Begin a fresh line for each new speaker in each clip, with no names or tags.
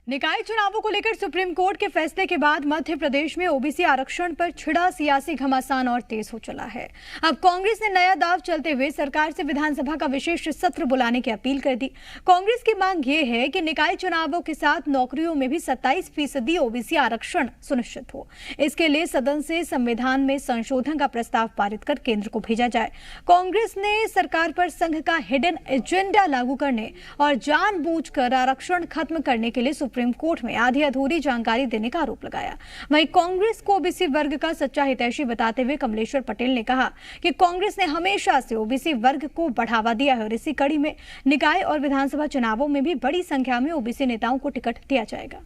निकाय चुनावों को लेकर सुप्रीम कोर्ट के फैसले के बाद मध्य प्रदेश में ओबीसी आरक्षण पर छिड़ा सियासी घमासान और तेज हो चला है। अब कांग्रेस ने नया दाव चलते हुए सरकार से विधानसभा का विशेष सत्र बुलाने की अपील कर दी। कांग्रेस की मांग ये है कि निकाय चुनावों के साथ नौकरियों में भी 27% ओबीसी आरक्षण सुनिश्चित हो। इसके लिए सदन से संविधान में संशोधन का प्रस्ताव पारित कर केंद्र को भेजा जाए। कांग्रेस ने सरकार पर संघ का हिडन एजेंडा लागू करने और जानबूझकर आरक्षण खत्म करने के लिए सुप्रीम कोर्ट में आधी अधूरी जानकारी देने का आरोप लगाया। वहीं कांग्रेस को ओबीसी वर्ग का सच्चा हितैषी बताते हुए कमलेश्वर पटेल ने कहा कि कांग्रेस ने हमेशा से ओबीसी वर्ग को बढ़ावा दिया है और इसी कड़ी में निकाय और विधानसभा चुनावों में भी बड़ी संख्या में ओबीसी नेताओं को टिकट दिया जाएगा।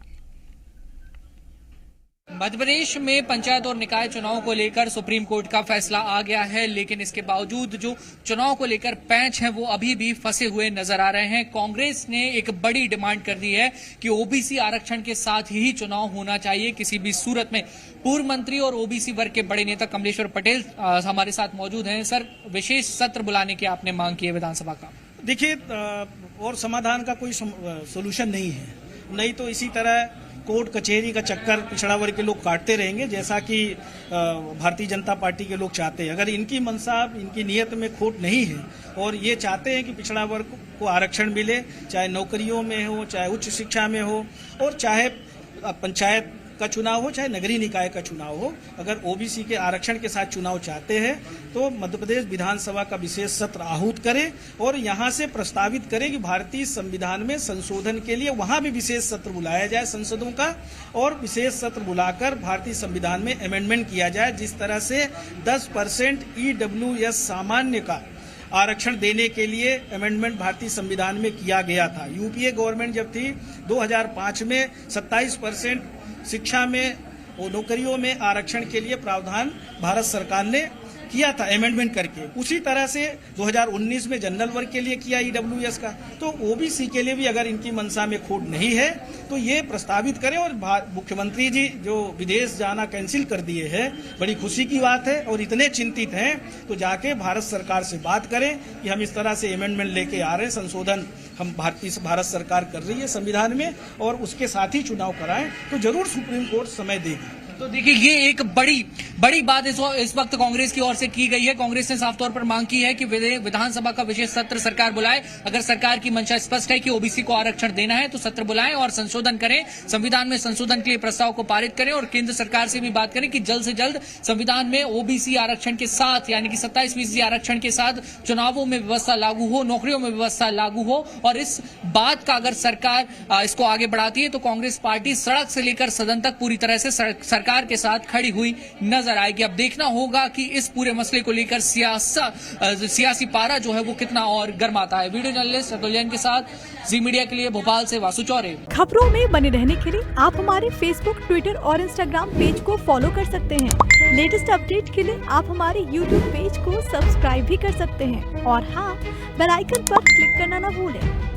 मध्य प्रदेश में पंचायत और निकाय चुनाव को लेकर सुप्रीम कोर्ट का फैसला आ गया है, लेकिन इसके बावजूद जो चुनाव को लेकर पैंच हैं वो अभी भी फंसे हुए नजर आ रहे हैं। कांग्रेस ने एक बड़ी डिमांड कर दी है कि ओबीसी आरक्षण के साथ ही चुनाव होना चाहिए किसी भी सूरत में। पूर्व मंत्री और ओबीसी वर्ग के बड़े नेता कमलेश्वर पटेल हमारे साथ मौजूद हैं। सर, विशेष सत्र बुलाने की आपने मांग की है विधानसभा का।
देखिए, और समाधान का कोई सोल्यूशन नहीं है, नहीं तो इसी तरह कोर्ट कचहरी का चक्कर पिछड़ा वर्ग के लोग काटते रहेंगे, जैसा कि भारतीय जनता पार्टी के लोग चाहते हैं। अगर इनकी मनसा, इनकी नीयत में खोट नहीं है और ये चाहते हैं कि पिछड़ा वर्ग को आरक्षण मिले, चाहे नौकरियों में हो, चाहे उच्च शिक्षा में हो, और चाहे पंचायत का चुनाव हो, चाहे नगरीय निकाय का चुनाव हो, अगर ओबीसी के आरक्षण के साथ चुनाव चाहते हैं तो मध्य प्रदेश विधानसभा का विशेष सत्र आहूत करें और यहां से प्रस्तावित करें कि भारतीय संविधान में संशोधन के लिए वहां भी विशेष सत्र बुलाया जाए संसदों का, और विशेष सत्र बुलाकर भारतीय संविधान में अमेंडमेंट किया जाए, जिस तरह से 10% ईडब्ल्यूएस सामान्य का आरक्षण देने के लिए अमेंडमेंट भारतीय संविधान में किया गया था। यूपीए गवर्नमेंट जब थी 2005 में 27% शिक्षा में और नौकरियों में आरक्षण के लिए प्रावधान भारत सरकार ने किया था अमेंडमेंट करके। उसी तरह से 2019 में जनरल वर्ग के लिए किया ईडब्ल्यूएस का। तो ओबीसी के लिए भी अगर इनकी मनसा में खोट नहीं है तो ये प्रस्तावित करें। और मुख्यमंत्री जी जो विदेश जाना कैंसिल कर दिए हैं, बड़ी खुशी की बात है, और इतने चिंतित हैं तो जाके भारत सरकार से बात करें कि हम इस तरह से अमेंडमेंट लेके आ रहे हैं, संशोधन हम भारत सरकार कर रही है संविधान में, और उसके साथ ही चुनाव कराएं तो जरूर सुप्रीम कोर्ट समय देगी।
तो देखिए, ये एक बड़ी बात इस वक्त कांग्रेस की ओर से की गई है। कांग्रेस ने साफ तौर पर मांग की है कि विधानसभा का विशेष सत्र सरकार बुलाए। अगर सरकार की मंशा स्पष्ट है कि ओबीसी को आरक्षण देना है तो सत्र बुलाएं और संशोधन करें, संविधान में संशोधन के लिए प्रस्ताव को पारित करें, और केंद्र सरकार से भी बात करें कि जल्द से जल्द संविधान में ओबीसी आरक्षण के साथ, यानी कि 27% आरक्षण के साथ चुनावों में व्यवस्था लागू हो, नौकरियों में व्यवस्था लागू हो। और इस बात का अगर सरकार इसको आगे बढ़ाती है तो कांग्रेस पार्टी सड़क से लेकर सदन तक पूरी तरह से सरकार के साथ खड़ी हुई नजर आएगी। अब देखना होगा कि इस पूरे मसले को लेकर सियासी पारा जो है वो कितना और गर्माता है। वीडियो जर्नलिस्ट अतुल जैन के साथ जी मीडिया के लिए भोपाल से वासु चौरे।
खबरों में बने रहने के लिए आप हमारे फेसबुक, ट्विटर और इंस्टाग्राम पेज को फॉलो कर सकते हैं। लेटेस्ट अपडेट के लिए आप हमारे यूट्यूब पेज को सब्सक्राइब भी कर सकते हैं। और हाँ, बेल आइकन पर क्लिक करना न भूलें।